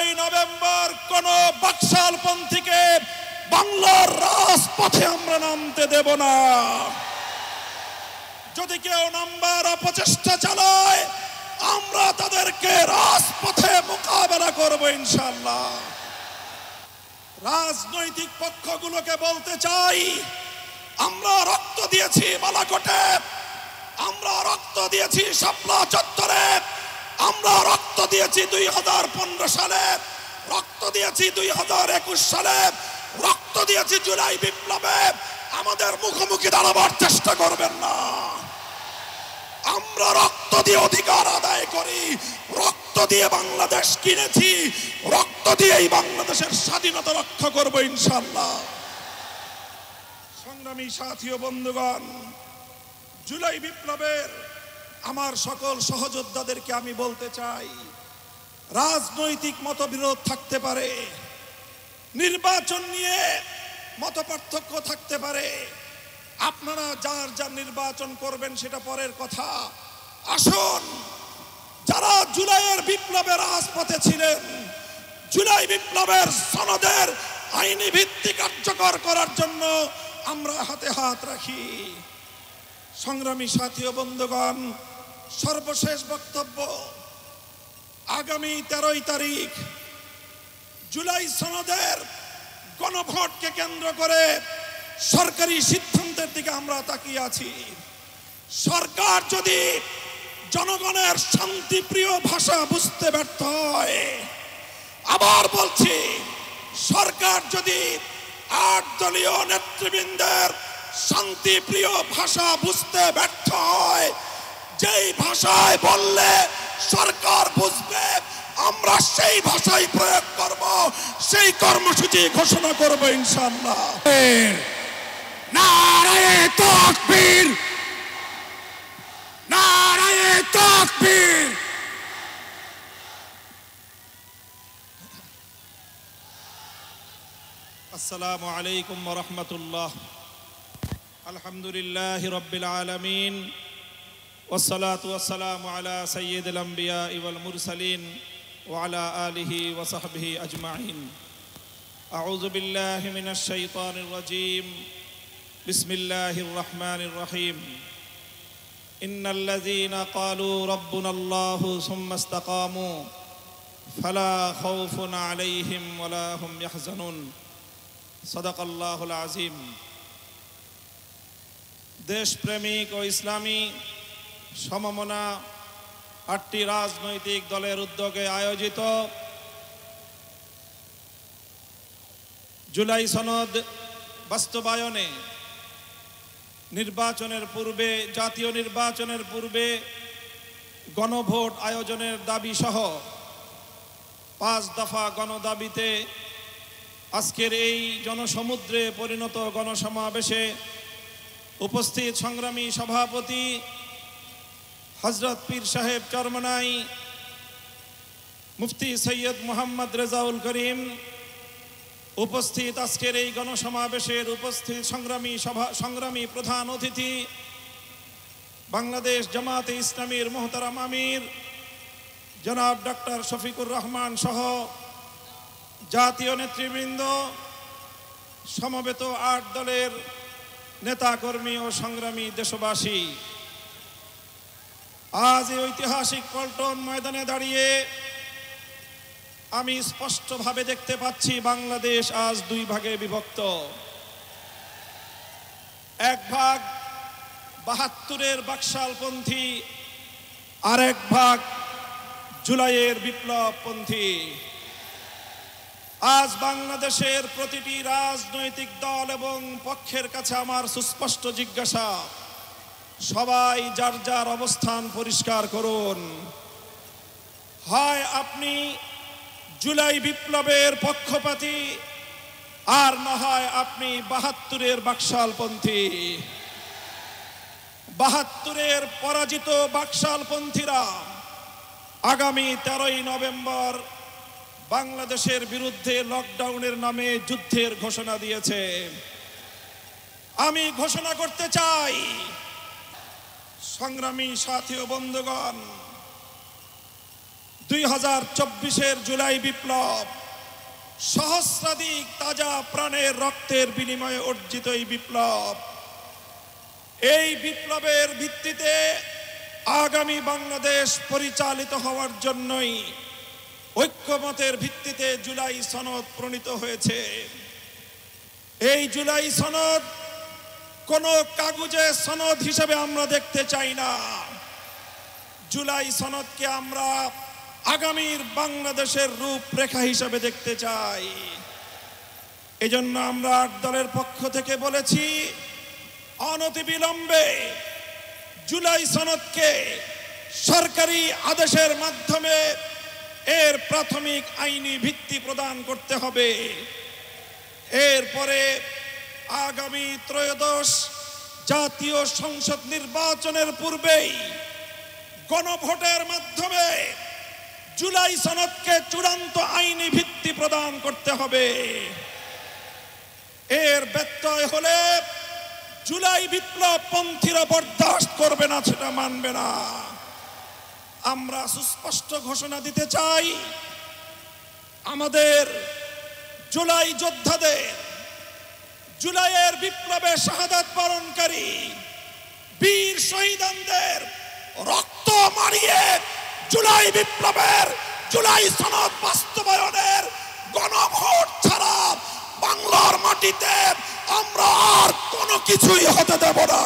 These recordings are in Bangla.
13ই নভেম্বর কোন বাকশালপন্থীকে বাংলার রাজপথে আমরা নামতে দেব না। যদি কেউ নামবার অপচেষ্টা চালায় আমরা তাদেরকে রাজপথে মোকাবেলা করব ইনশাআল্লাহ। রাজনৈতিক পক্ষগুলোকে বলতে চাই, আমরা রক্ত দিয়েছি বালাকোটে, আমরা রক্ত দিয়েছি শাপলা চত্বরে, আমরা রক্ত দিয়েছি 2015 সালে, রক্ত দিয়েছি 2021 সালে, রক্ত দিয়েছি জুলাই বিপ্লবে। আমাদের মুখোমুখি দাঁড়াবার চেষ্টা করবেন না। আমরা রক্ত দিয়ে অধিকার আদায় করি, রক্ত দিয়ে বাংলাদেশ কিনেছি, রক্ত দিয়েই বাংলাদেশের স্বাধীনতা রক্ষা করব ইনশাআল্লাহ। সংগ্রামী সাথী ও বন্ধুগণ, জুলাই বিপ্লবের আমার সকল সহযোদ্ধাদেরকে আমি বলতে চাই, রাজনৈতিক মতবিরোধ থাকতে পারে, নির্বাচন নিয়ে মতপার্থক্য থাকতে পারে, আপনারা যার যার নির্বাচন করবেন সেটা পরের কথা। আসুন, যারা জুলাইয়ের বিপ্লবের রাজপথে ছিলেন, জুলাই বিপ্লবের সনদের আইনি ভিত্তি কার্যকর করার জন্য আমরা হাতে হাত রাখি। সংগ্রামী সাথী ও বন্ধুগণ, সর্বশেষ বক্তব্য, আগামী 13ই তারিখ জুলাই সনদের গণভোটকে কেন্দ্র করে সরকারি সিদ্ধান্তের দিকে আমরা তাকিয়ে আছি। সরকার যদি জনগণের শান্তিপ্রিয় ভাষা বুঝতে ব্যর্থ হয়, আবার বলছি, সরকার যদি 8 দলীয় নেতৃবৃন্দের শান্তিপ্রিয় ভাষা বুঝতে ব্যর্থ হয়, যেই ভাষায় বললে সরকার বুঝবে আমরা সেই ভাষাই প্রয়োগ করব, সেই কর্মসূচি ঘোষণা করব ইনশাআল্লাহ। নারায়ে তাকবীর, নারায়ে তাকবীর। আসসালামু আলাইকুম ওয়া রাহমাতুল্লাহ। আলহামদুলিল্লাহি রাব্বিল আলামিন, ওয়াসসালাতু ওয়াসসালামু আলা সাইয়্যিদিল আমবিয়া ওয়াল মুরসালিন ওয়া আলা আলিহি ওয়া সাহবিহি আজমাইন। আউযু বিল্লাহি মিনাশ শাইতানির রাজীম। বিসমিল্লাহির রহমানির রহিম। ইন্নাল্লাযীনা ক্বালু রাব্বুনাল্লাহু সুম্মা ইসতাকামু ফালা খাউফুন আলাইহিম ওয়ালা হুম ইয়াহজানুন। সাদাকাল্লাহুল আযীম। দেশপ্রেমিক ও ইসলামী সমমনা 8টি রাজনৈতিক দলের উদ্যোগে আয়োজিত জুলাই সনদ বাস্তবায়নে নির্বাচনের পূর্বে, জাতীয় নির্বাচনের পূর্বে গণভোট আয়োজনের দাবি সহ 5 দফা গণদাবিতে আজকের এই জনসমুদ্রে পরিণত গণসমাবেশে উপস্থিত সংগ্রামী সভাপতি হযরত পীর সাহেব চরমনাই মুফতি সৈয়দ মোহাম্মদ রেজাউল করিম, উপস্থিত আজকের এই গণসমাবেশের উপস্থিত সংগ্রামী প্রধান অতিথি বাংলাদেশ জামাতে ইসলামীর মোহতারাম আমির জনাব ডক্টর শফিকুর রহমান সহ জাতীয় নেতৃবৃন্দ, সমবেত 8 দলের নেতাকর্মী ও সংগ্রামী দেশবাসী, আজ এই ঐতিহাসিক পল্টন ময়দানে দাঁড়িয়ে আমি স্পষ্টভাবে দেখতে পাচ্ছি বাংলাদেশ আজ 2 ভাগে বিভক্ত। এক ভাগ 72-এর বাকশালপন্থী, আরেক ভাগ জুলাইয়ের বিপ্লবপন্থী। আজ বাংলাদেশের প্রতিটি রাজনৈতিক দল এবং পক্ষের কাছে আমার সুস্পষ্ট জিজ্ঞাসা, সবাই যার যার অবস্থান পরিষ্কার করুন। হয় আপনি জুলাই বিপ্লবের পক্ষপাতী, আর না হয় আপনি 72-এর বাকশালপন্থী। 72-এর পরাজিত বাকশালপন্থীরা আগামী 13ই নভেম্বর বাংলাদেশের বিরুদ্ধে লকডাউনের নামে যুদ্ধের ঘোষণা দিয়েছে। আমি ঘোষণা করতে চাই, সংগ্রামী সাথী ও বন্ধুগণ, 2024-এর জুলাই বিপ্লব সহস্রাধিক তাজা প্রাণের রক্তের বিনিময়ে অর্জিত এই বিপ্লব, এই বিপ্লবের ভিত্তিতে আগামী বাংলাদেশ পরিচালিত হওয়ার জন্যই ঐক্যমতের ভিত্তিতে জুলাই সনদ প্রণীত হয়েছে। এই জুলাই সনদ কোনো কাগজে সনদ হিসেবে আমরা দেখতে চাই না। জুলাই সনদকে আমরা আগামীর বাংলাদেশের রূপরেখা হিসেবে দেখতে চাই। এজন্য আমরা ৮ দলের পক্ষ থেকে বলেছি, অনতিবিলম্বে জুলাই সনদকে সরকারি আদেশের মাধ্যমে এর প্রাথমিক আইনি ভিত্তি প্রদান করতে হবে। এরপরে আগামী ত্রয়োদশ জাতীয় সংসদ নির্বাচনের পূর্বেই গণভোটের মাধ্যমে জুলাই সনদকে চূড়ান্ত আইনি ভিত্তি প্রদান করতে হবে। এর ব্যত্যয় হলে জুলাই বিপ্লব পন্থীরা বরদাস্ত করবে না, সেটা মানবে না। আমরা সুস্পষ্ট ঘোষণা দিতে চাই, আমাদের জুলাই যোদ্ধাদের, জুলাইয়ের বিপ্লবে শাহাদাত বরণকারী বীর শহীদদের রক্ত মারিয়ে জুলাই বিপ্লবের, জুলাই সনদ বাস্তবায়নের গণভোট ছাড়া বাংলার মাটিতে আমরা আর কোনো কিছুই হতে দেব না।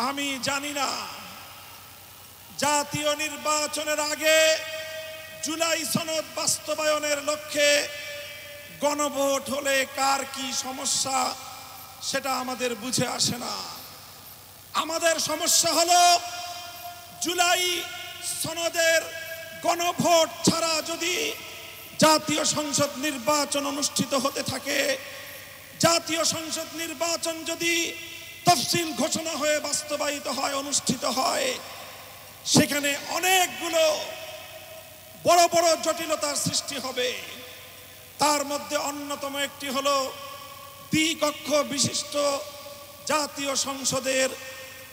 আমি জানি না জাতীয় নির্বাচনের আগে জুলাই সনদ বাস্তবায়নের লক্ষ্যে গণভোট হলে কার কি সমস্যা, সেটা আমাদের বুঝে আসে না। আমাদের সমস্যা হলো জুলাই সনদের গণভোট ছাড়া যদি জাতীয় সংসদ নির্বাচন অনুষ্ঠিত হতে থাকে, জাতীয় সংসদ নির্বাচন যদি তফসিল ঘোষণা হয়ে বাস্তবায়িত হয়, অনুষ্ঠিত হয়, সেখানে অনেকগুলো বড় বড় জটিলতার সৃষ্টি হবে। তার মধ্যে অন্যতম একটি হলো দ্বিকক্ষ বিশিষ্ট জাতীয় সংসদের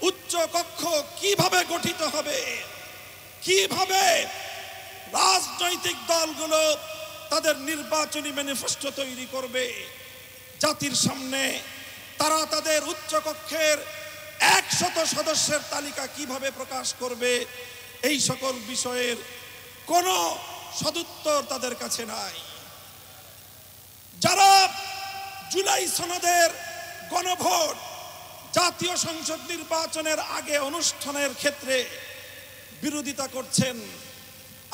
উচ্চ কক্ষ কিভাবে গঠিত হবে, কিভাবে রাজনৈতিক দলগুলো তাদের নির্বাচনী ম্যানিফেস্টো তৈরি করবে, জাতির সামনে তারা তাদের উচ্চ কক্ষের 100 সদস্যের তালিকা কিভাবে প্রকাশ করবে, এই সকল বিষয়ের কোনো সদুত্তর তাদের কাছে নাই। যারা জুলাই সনদের গণভোট জাতীয় সংসদ নির্বাচনের আগে অনুষ্ঠানের ক্ষেত্রে বিরোধিতা করছেন,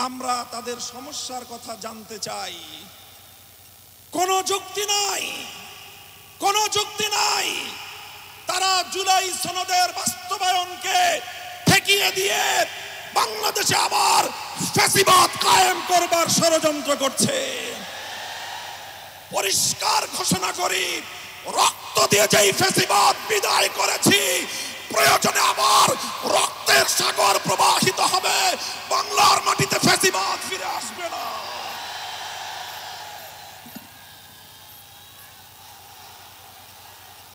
আমরা তাদের সমস্যার কথা জানতে চাই। কোনো যুক্তি নাই, কোনো যুক্তি নাই। তারা জুলাই সনদের বাস্তবায়নকে ঠেকিয়ে দিয়ে বাংলাদেশে আবার ফ্যাসিবাদ কায়েম করবার ষড়যন্ত্র করছে। পরিষ্কার ঘোষণা করি, রক্ত দিয়ে যেই ফ্যাসিবাদ বিদায় করেছি, প্রয়োজনে আবার রক্তের সাগর প্রবাহিত হবে। বাংলার মাটিতে ফ্যাসিবাদ